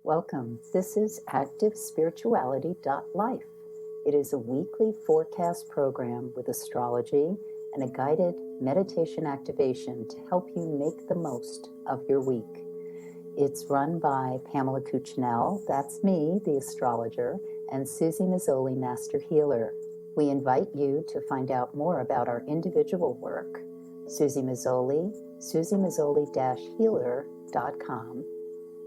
Welcome. This is ActiveSpirituality.life. It is a weekly forecast program with astrology and a guided meditation activation to help you make the most of your week. It's run by Pamela Cucinell, that's me, the astrologer, and Suzy Meszoly, Master Healer. We invite you to find out more about our individual work. Suzy Meszoly, SuzyMeszoly-healer.com,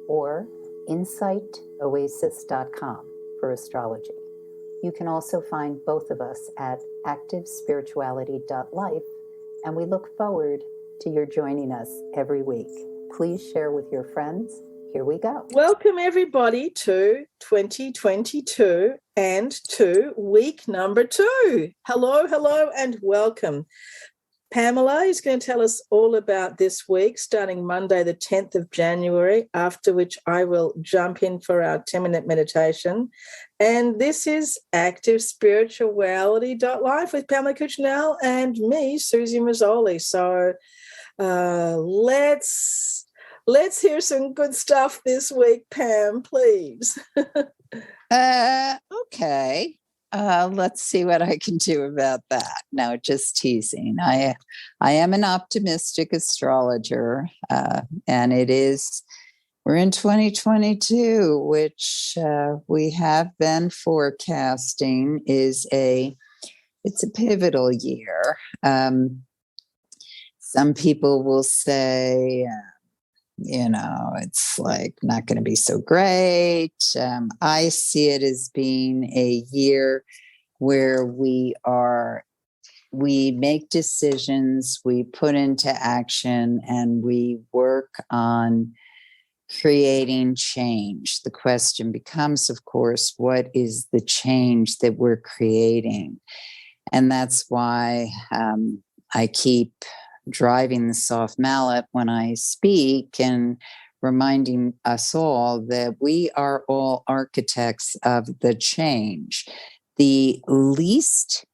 or insightoasis.com for astrology. You can also find both of us at ActiveSpirituality.life, and we look forward to your joining us every week. Please share with your friends. Here we go. Welcome, everybody, to 2022 and to week number 2. Hello, and welcome. Pamela is going to tell us all about this week, starting Monday, the 10th of January, after which I will jump in for our 10-minute meditation. And this is ActiveSpirituality.life with Pamela Cucinell and me, Suzy Meszoly. So let's hear some good stuff this week, Pam, please. Okay. Let's see what I can do about that. No, just teasing. I am an optimistic astrologer, and we're in 2022, which we have been forecasting it's a pivotal year. Some people will say, it's like not going to be so great. I see it as being a year where we make decisions, we put into action, and we work on creating change. The question becomes, of course, what is the change that we're creating? And that's why I keep driving the soft mallet when I speak and reminding us all that we are all architects of the change. The least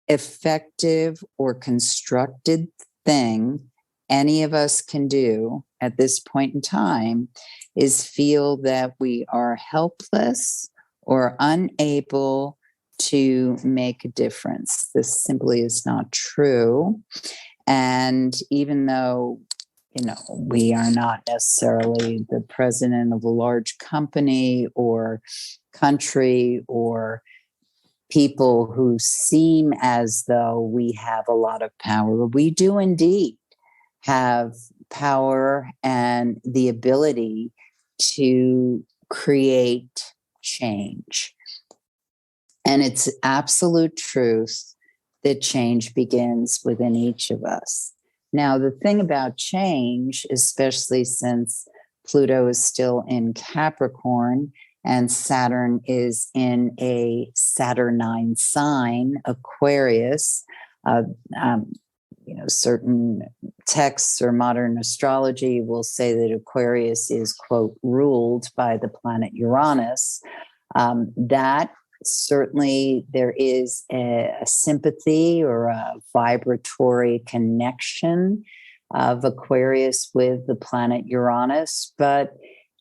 effective or constructed thing any of us can do at this point in time is feel that we are helpless or unable to make a difference. This simply is not true. And even though, we are not necessarily the president of a large company or country or people who seem as though we have a lot of power, we do indeed have power and the ability to create change. And it's absolute truth that change begins within each of us. Now, the thing about change, especially since Pluto is still in Capricorn and Saturn is in a Saturnine sign, Aquarius, certain texts or modern astrology will say that Aquarius is, quote, ruled by the planet Uranus. That certainly there is a sympathy or a vibratory connection of Aquarius with the planet Uranus, but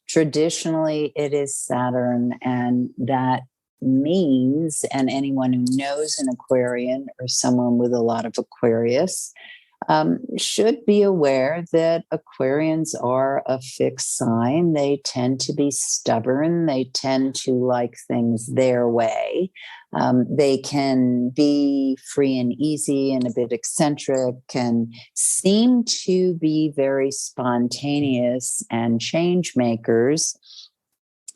traditionally it is Saturn, and that means, and anyone who knows an Aquarian or someone with a lot of Aquarius should be aware that Aquarians are a fixed sign. They tend to be stubborn. They tend to like things their way. They can be free and easy and a bit eccentric and seem to be very spontaneous and change makers.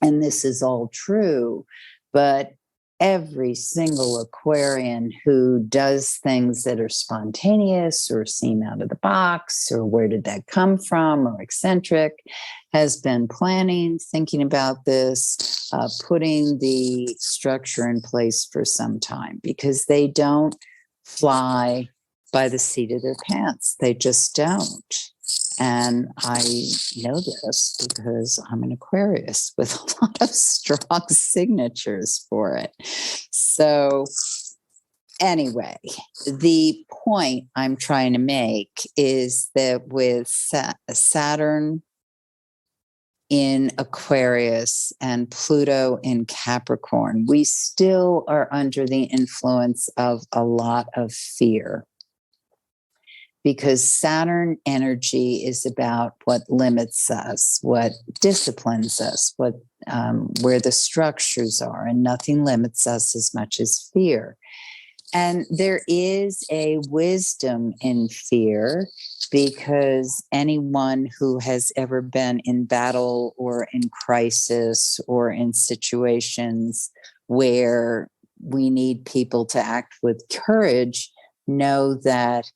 And this is all true. But every single Aquarian who does things that are spontaneous or seem out of the box or where did that come from or eccentric has been planning, thinking about this, putting the structure in place for some time, because they don't fly by the seat of their pants. They just don't. And I know this because I'm an Aquarius with a lot of strong signatures for it. So anyway, the point I'm trying to make is that with Saturn in Aquarius and Pluto in Capricorn, we still are under the influence of a lot of fear, because Saturn energy is about what limits us, what disciplines us, what where the structures are, and nothing limits us as much as fear. And there is a wisdom in fear, because anyone who has ever been in battle or in crisis or in situations where we need people to act with courage know that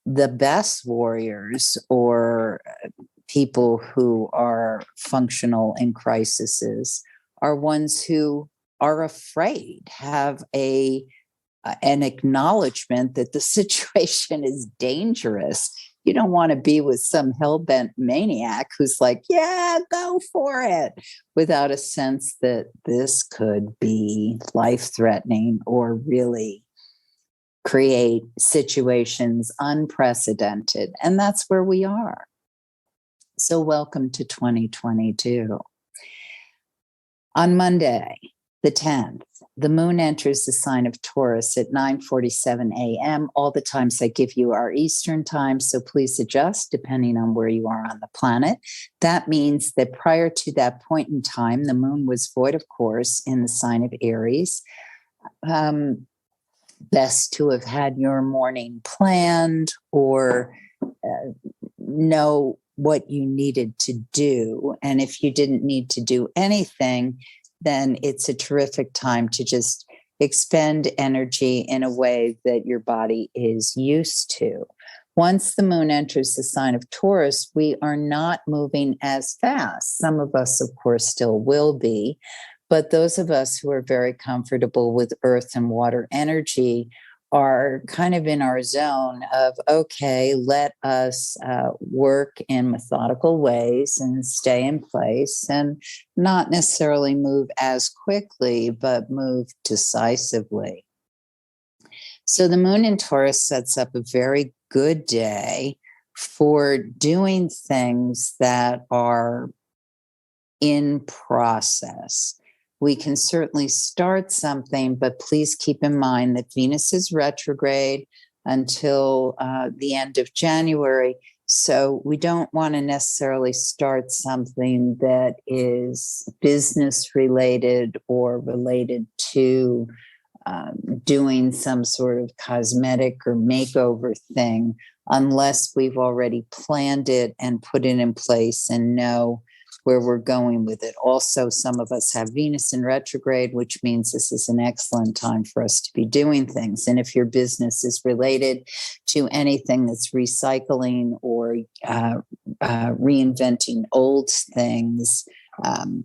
the best warriors, or people who are functional in crises, are ones who are afraid, have an acknowledgement that the situation is dangerous. You don't want to be with some hell-bent maniac who's like, yeah, go for it, without a sense that this could be life-threatening or really create situations unprecedented. And that's where we are. So welcome to 2022. On Monday, the 10th, the moon enters the sign of Taurus at 9:47 a.m. All the times I give you are Eastern time, so please adjust depending on where you are on the planet. That means that prior to that point in time, the moon was void of course in the sign of Aries. Best to have had your morning planned, or know what you needed to do. And if you didn't need to do anything, then it's a terrific time to just expend energy in a way that your body is used to. Once the moon enters the sign of Taurus, we are not moving as fast. Some of us, of course, still will be. But those of us who are very comfortable with earth and water energy are kind of in our zone of, okay, let us work in methodical ways and stay in place, and not necessarily move as quickly, but move decisively. So the moon in Taurus sets up a very good day for doing things that are in process. We can certainly start something, but please keep in mind that Venus is retrograde until the end of January. So we don't want to necessarily start something that is business related or related to doing some sort of cosmetic or makeover thing, unless we've already planned it and put it in place and know where we're going with it. Also, some of us have Venus in retrograde, which means this is an excellent time for us to be doing things. And if your business is related to anything that's recycling or reinventing old things,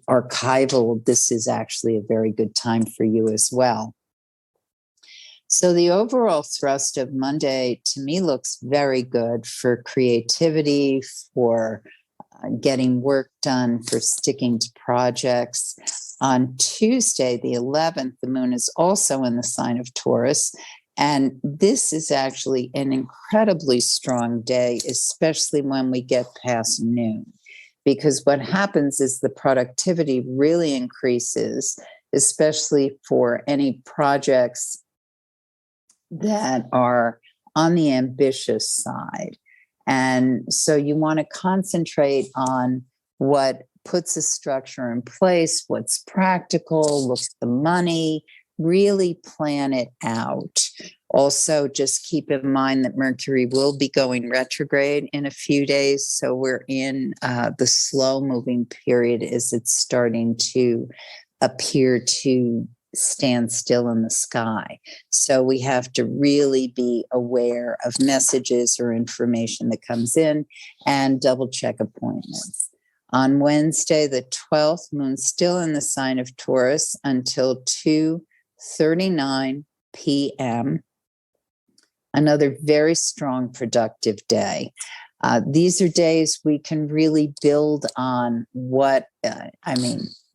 archival, this is actually a very good time for you as well. So the overall thrust of Monday to me looks very good for creativity, for getting work done, for sticking to projects. On Tuesday, the 11th, the moon is also in the sign of Taurus. And this is actually an incredibly strong day, especially when we get past noon. Because what happens is the productivity really increases, especially for any projects that are on the ambitious side. And so you want to concentrate on what puts a structure in place, what's practical, look at the money, really plan it out. Also, just keep in mind that Mercury will be going retrograde in a few days. So we're in the slow moving period as it's starting to appear to stand still in the sky. So we have to really be aware of messages or information that comes in and double check appointments. On Wednesday, the 12th, moon still in the sign of Taurus until 2:39 p.m. Another very strong, productive day. These are days we can really build on what,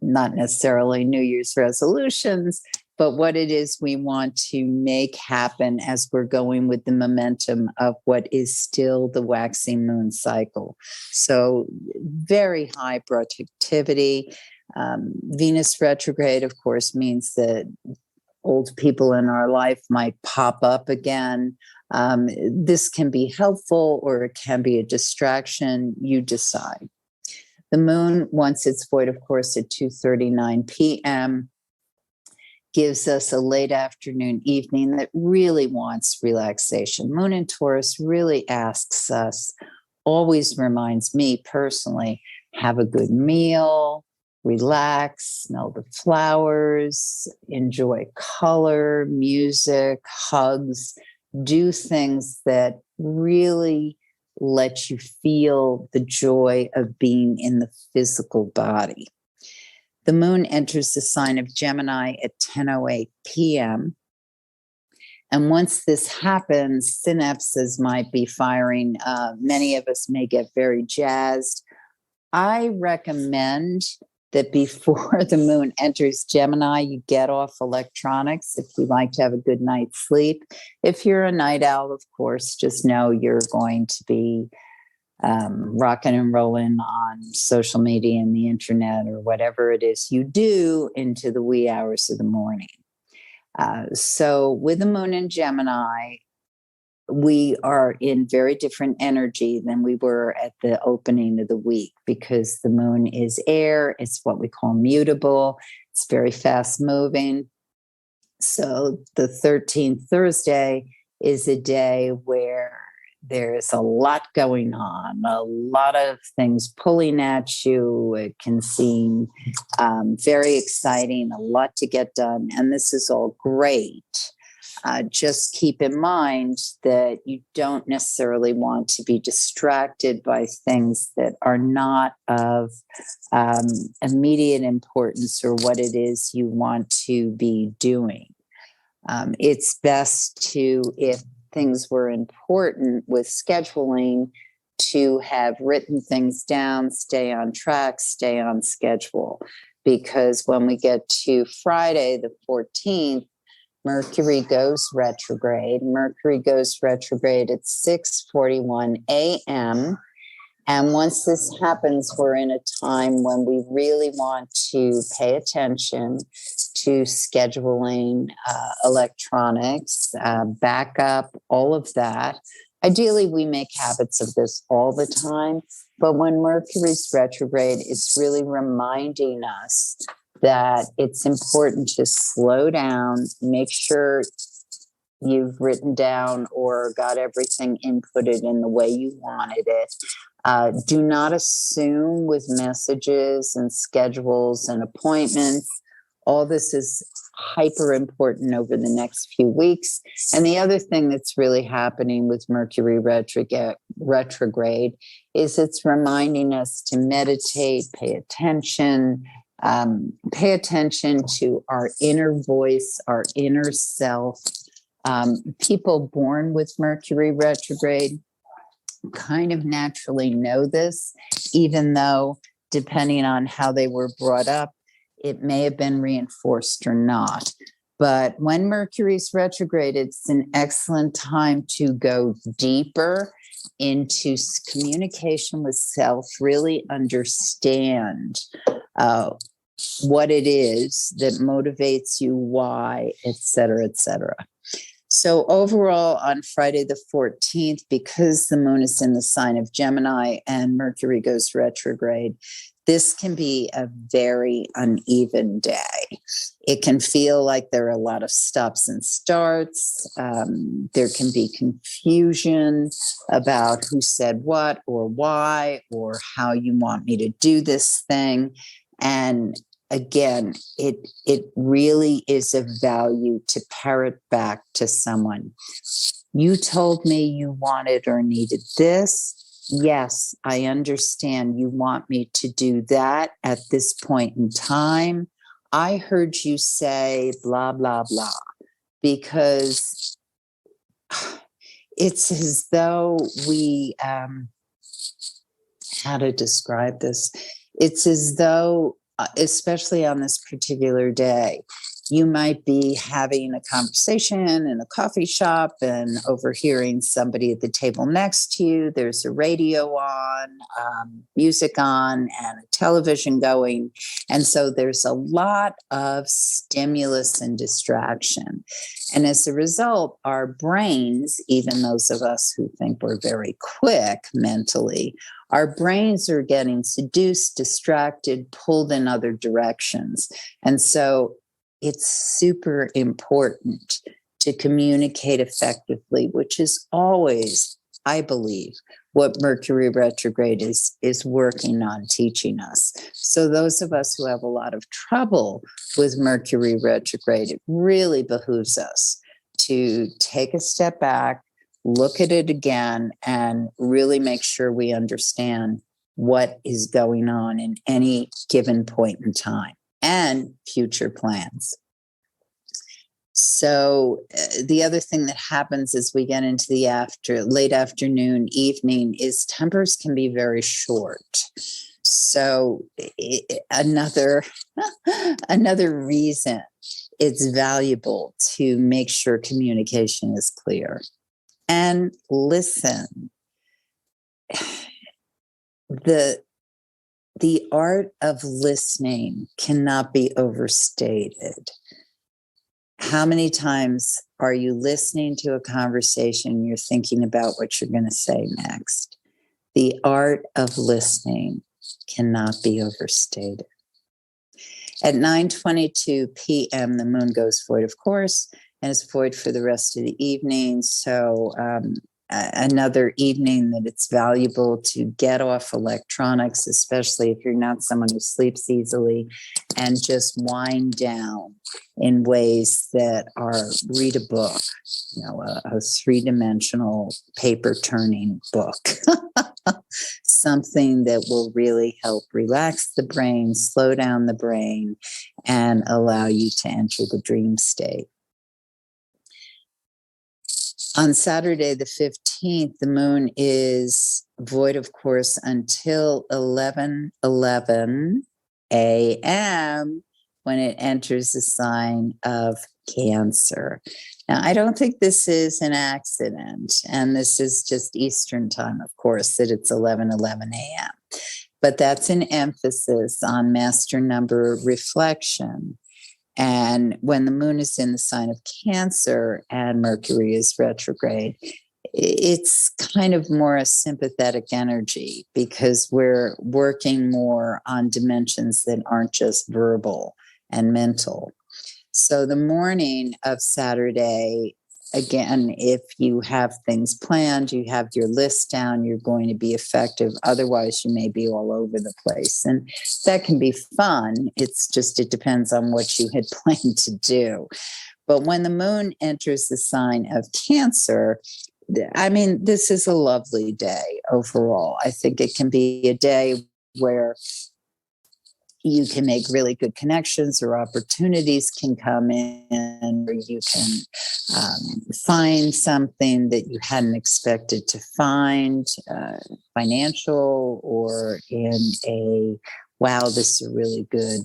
not necessarily New Year's resolutions, but what it is we want to make happen as we're going with the momentum of what is still the waxing moon cycle. So very high productivity. Venus retrograde, of course, means that old people in our life might pop up again. This can be helpful or it can be a distraction. You decide. The moon, once it's void, of course, at 2:39 p.m., gives us a late afternoon evening that really wants relaxation. Moon in Taurus really asks us, always reminds me personally, have a good meal, relax, smell the flowers, enjoy color, music, hugs, do things that really let you feel the joy of being in the physical body. The moon enters the sign of Gemini at 10:08 p.m. And once this happens, synapses might be firing. Many of us may get very jazzed. I recommend that before the moon enters Gemini, you get off electronics if you like to have a good night's sleep. If you're a night owl, of course, just know you're going to be rocking and rolling on social media and the internet or whatever it is you do into the wee hours of the morning. So with the moon in Gemini, we are in very different energy than we were at the opening of the week because the moon is air. It's what we call mutable. It's very fast moving. So the 13th Thursday is a day where there's a lot going on, a lot of things pulling at you. It can seem very exciting, a lot to get done. And this is all great. Just keep in mind that you don't necessarily want to be distracted by things that are not of immediate importance or what it is you want to be doing. It's best to, if things were important with scheduling, to have written things down, stay on track, stay on schedule. Because when we get to Friday, the 14th, Mercury goes retrograde. Mercury goes retrograde at 6:41 a.m. And once this happens, we're in a time when we really want to pay attention to scheduling, electronics, backup, all of that. Ideally, we make habits of this all the time. But when Mercury's retrograde, it's really reminding us that it's important to slow down, make sure you've written down or got everything inputted in the way you wanted it. Do not assume with messages and schedules and appointments. All this is hyper important over the next few weeks. And the other thing that's really happening with Mercury retrograde is it's reminding us to meditate, pay attention to our inner voice, our inner self. People born with Mercury retrograde kind of naturally know this, even though depending on how they were brought up, it may have been reinforced or not. But when Mercury's retrograde, it's an excellent time to go deeper into communication with self, really understand what it is that motivates you, why, et cetera, et cetera. So overall, on Friday the 14th, because the moon is in the sign of Gemini and Mercury goes retrograde, this can be a very uneven day. It can feel like there are a lot of stops and starts. There can be confusion about who said what or why or how you want me to do this thing. And again, it really is of value to parrot back to someone. You told me you wanted or needed this. Yes, I understand you want me to do that at this point in time. I heard you say blah, blah, blah, because it's as though we, how to describe this? It's as though especially on this particular day. You might be having a conversation in a coffee shop and overhearing somebody at the table next to you. There's a radio on, music on, and a television going. And so there's a lot of stimulus and distraction. And as a result, our brains, even those of us who think we're very quick mentally, our brains are getting seduced, distracted, pulled in other directions. And so it's super important to communicate effectively, which is always, I believe, what Mercury retrograde is working on teaching us. So those of us who have a lot of trouble with Mercury retrograde, it really behooves us to take a step back, look at it again, and really make sure we understand what is going on in any given point in time and future plans. So the other thing that happens as we get into the late afternoon, evening, is tempers can be very short. So another reason it's valuable to make sure communication is clear. And listen, the art of listening cannot be overstated. How many times are you listening to a conversation and you're thinking about what you're going to say next? The art of listening cannot be overstated. At 9:22 p.m., the moon goes void, of course, and it's void for the rest of the evening. So another evening that it's valuable to get off electronics, especially if you're not someone who sleeps easily, and just wind down in ways that are read a book, a three-dimensional paper turning book, something that will really help relax the brain, slow down the brain, and allow you to enter the dream state. On Saturday, the 15th, the moon is void, of course, until 11:11 a.m. when it enters the sign of Cancer. Now, I don't think this is an accident, and this is just Eastern time, of course, that it's 11:11 a.m. But that's an emphasis on master number reflection. And when the moon is in the sign of Cancer and Mercury is retrograde, it's kind of more a sympathetic energy because we're working more on dimensions that aren't just verbal and mental. So the morning of Saturday, again, if you have things planned, you have your list down, you're going to be effective. Otherwise, you may be all over the place. And that can be fun. It's just, it depends on what you had planned to do. But when the moon enters the sign of Cancer, I mean, this is a lovely day overall. I think it can be a day where you can make really good connections or opportunities can come in, or you can find something that you hadn't expected to find, financial or in a, wow, this is a really good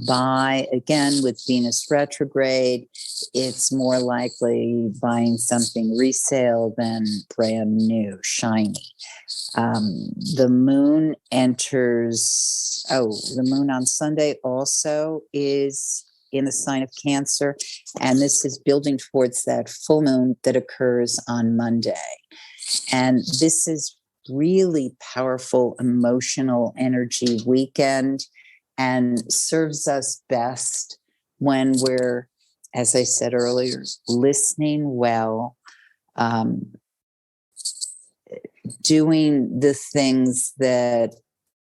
buy. Again, with Venus retrograde, it's more likely buying something resale than brand new, shiny. The moon the moon on Sunday also is in the sign of Cancer, and this is building towards that full moon that occurs on Monday. And this is really powerful emotional energy weekend and serves us best when we're, as I said earlier, listening well, doing the things that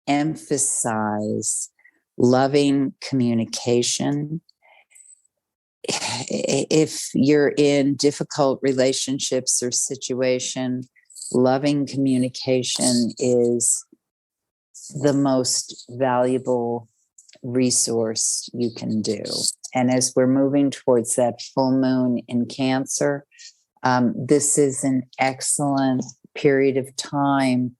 emphasize loving communication. If you're in difficult relationships or situation, loving communication is the most valuable resource you can do. And as we're moving towards that full moon in Cancer, this is an excellent period of time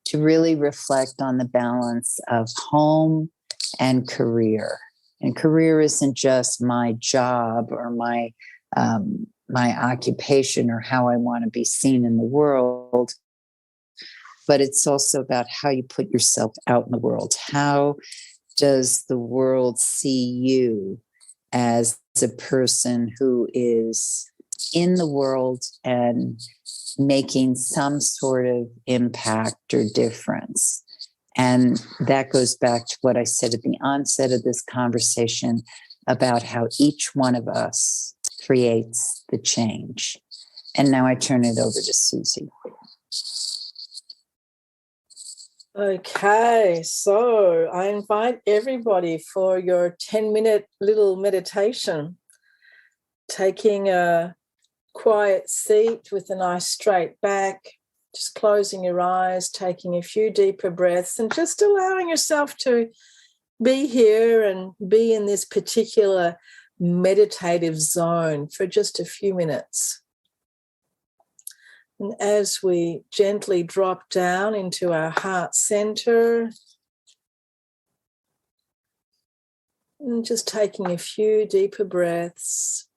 to really reflect on the balance of home, and career. And career isn't just my job or my occupation or how I want to be seen in the world, but it's also about how you put yourself out in the world. How does the world see you as a person who is in the world and making some sort of impact or difference? And that goes back to what I said at the onset of this conversation about how each one of us creates the change. And now I turn it over to Suzy. Okay, so I invite everybody for your 10-minute little meditation, taking a quiet seat with a nice straight back, just closing your eyes, taking a few deeper breaths, and just allowing yourself to be here and be in this particular meditative zone for just a few minutes. And as we gently drop down into our heart center, and just taking a few deeper breaths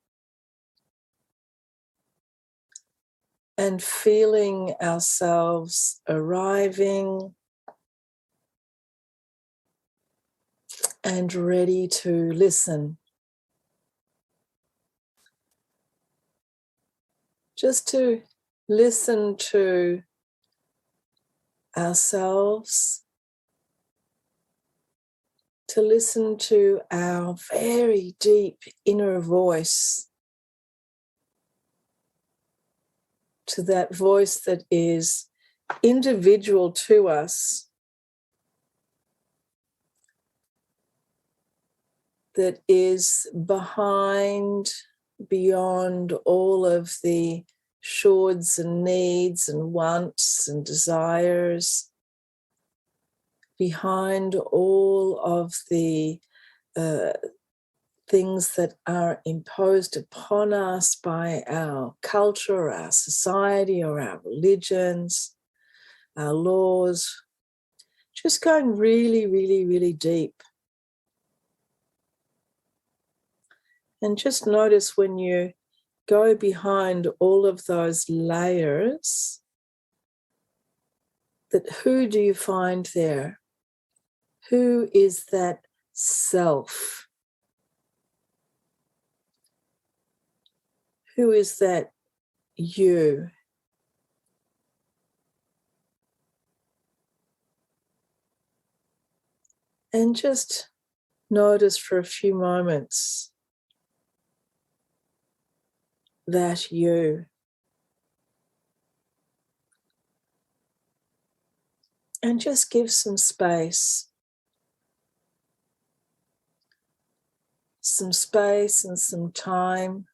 and feeling ourselves arriving and ready to listen. Just to listen to ourselves, to listen to our very deep inner voice, to that voice that is individual to us, that is beyond all of the shoulds and needs and wants and desires, behind all of the things that are imposed upon us by our culture or our society or our religions, our laws, just going really, really, really deep. And just notice when you go behind all of those layers, that who do you find there? Who is that self? Who is that you? And just notice for a few moments that you. And just give some space and some time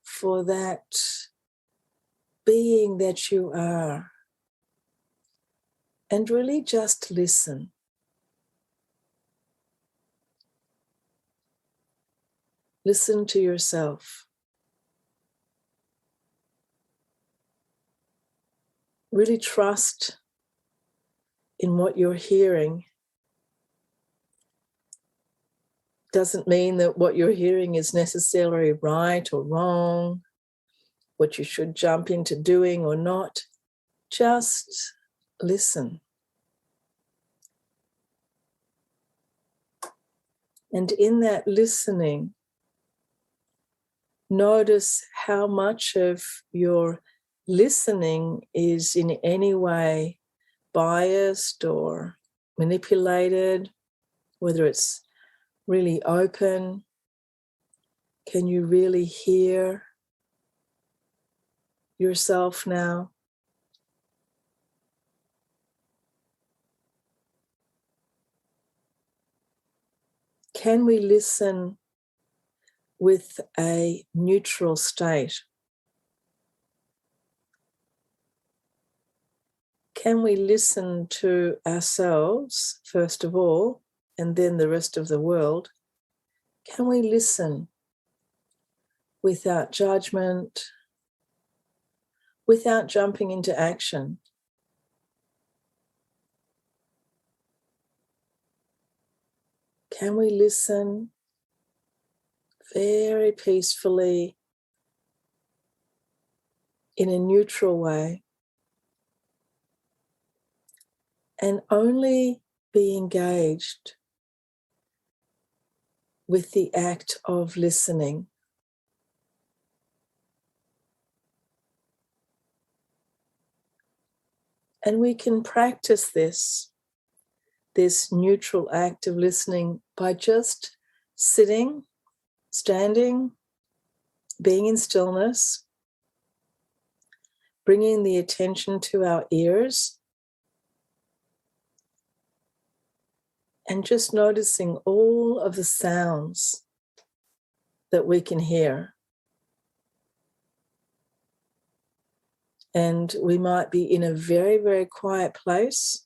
for that being that you are. And really just listen. Listen to yourself. Really trust in what you're hearing. Doesn't mean that what you're hearing is necessarily right or wrong, what you should jump into doing or not. Just listen. And in that listening, notice how much of your listening is in any way biased or manipulated, whether it's really open. Can you really hear yourself now? Can we listen with a neutral state? Can we listen to ourselves, first of all, and then the rest of the world? Can we listen without judgment, without jumping into action? can we listen very peacefully in a neutral way and only be engaged with the act of listening? And we can practice this neutral act of listening by just sitting, standing, being in stillness, bringing the attention to our ears, and just noticing all of the sounds that we can hear. And we might be in a very, very quiet place,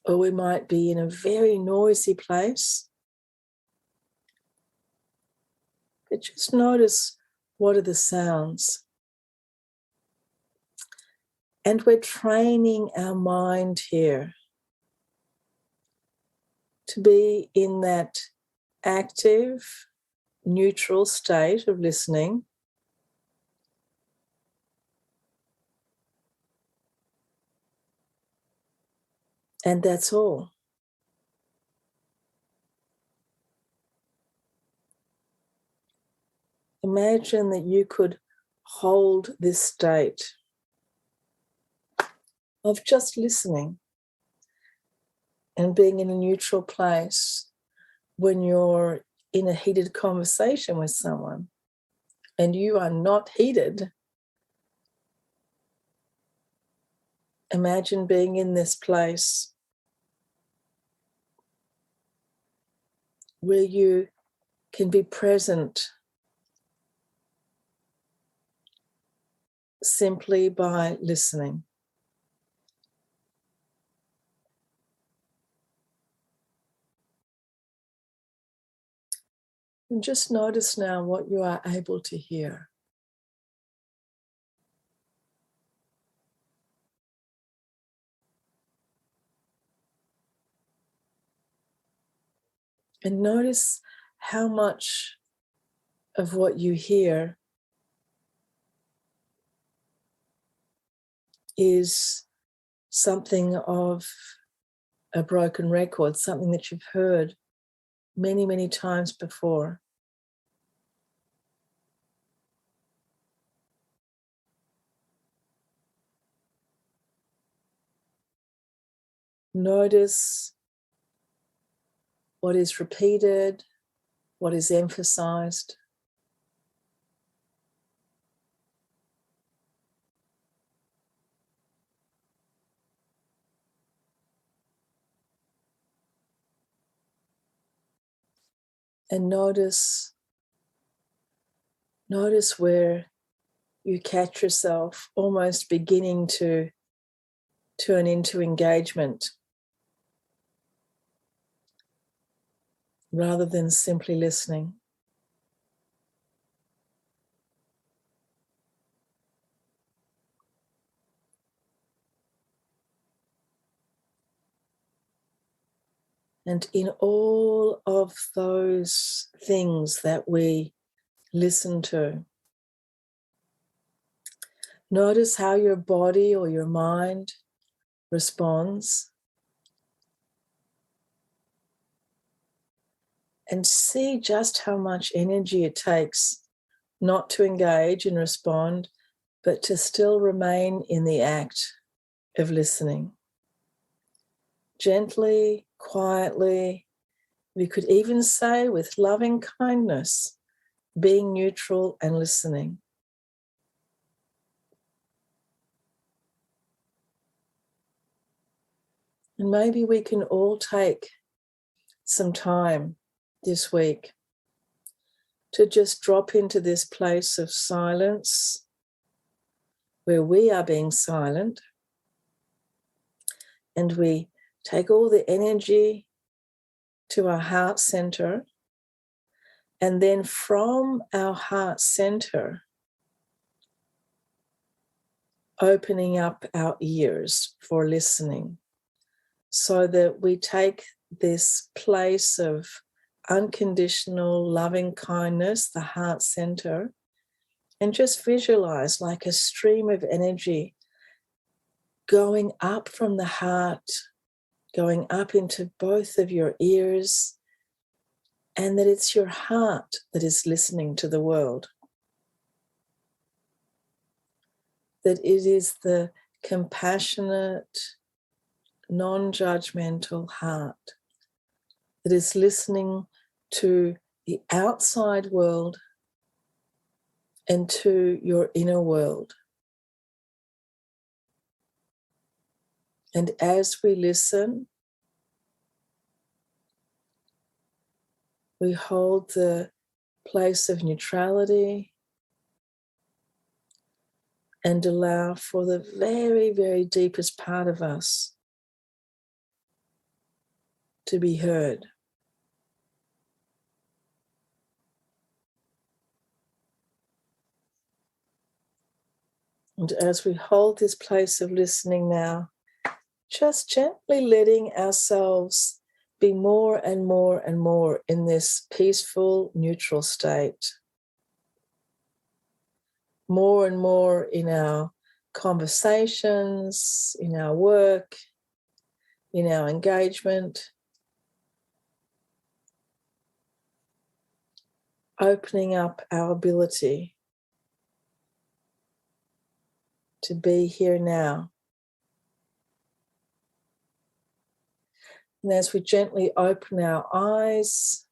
or we might be in a very noisy place. But just notice, what are the sounds? And we're training our mind here to be in that active, neutral state of listening. And that's all. Imagine that you could hold this state of just listening and being in a neutral place when you're in a heated conversation with someone and you are not heated. Imagine being in this place where you can be present simply by listening. And just notice now what you are able to hear. And notice how much of what you hear is something of a broken record, something that you've heard many, many times before. Notice what is repeated, what is emphasized. And notice where you catch yourself almost beginning to turn into engagement rather than simply listening. And in all of those things that we listen to, notice how your body or your mind responds. And see just how much energy it takes not to engage and respond, but to still remain in the act of listening. Gently, quietly, we could even say with loving kindness, being neutral and listening. And maybe we can all take some time this week to just drop into this place of silence where we are being silent, and we take all the energy to our heart center, and then from our heart center, opening up our ears for listening, so that we take this place of unconditional loving kindness, the heart center, and just visualize like a stream of energy going up from the heart, going up into both of your ears, and that it's your heart that is listening to the world. That it is the compassionate, non-judgmental heart that is listening to the outside world and to your inner world. And as we listen, we hold the place of neutrality and allow for the very, very deepest part of us to be heard. And as we hold this place of listening now, just gently letting ourselves be more and more and more in this peaceful, neutral state. More and more in our conversations, in our work, in our engagement. Opening up our ability to be here now. And as we gently open our eyes,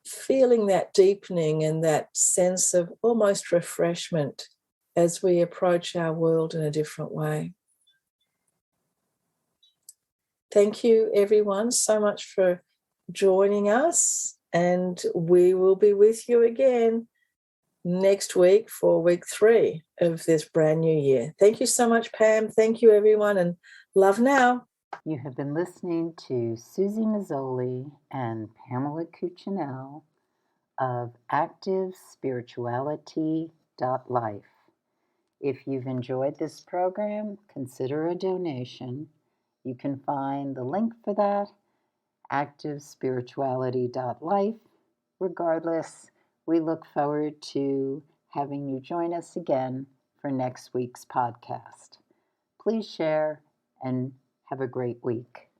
feeling that deepening and that sense of almost refreshment as we approach our world in a different way. Thank you, everyone, so much for joining us, and we will be with you again next week for week 3 of this brand new year. Thank you so much, Pam. Thank you, everyone, and love now. You have been listening to Suzy Meszoly and Pamela Cucinell of ActiveSpirituality.life. If you've enjoyed this program, consider a donation. You can find the link for that, ActiveSpirituality.life. Regardless, we look forward to having you join us again for next week's podcast. Please share and have a great week.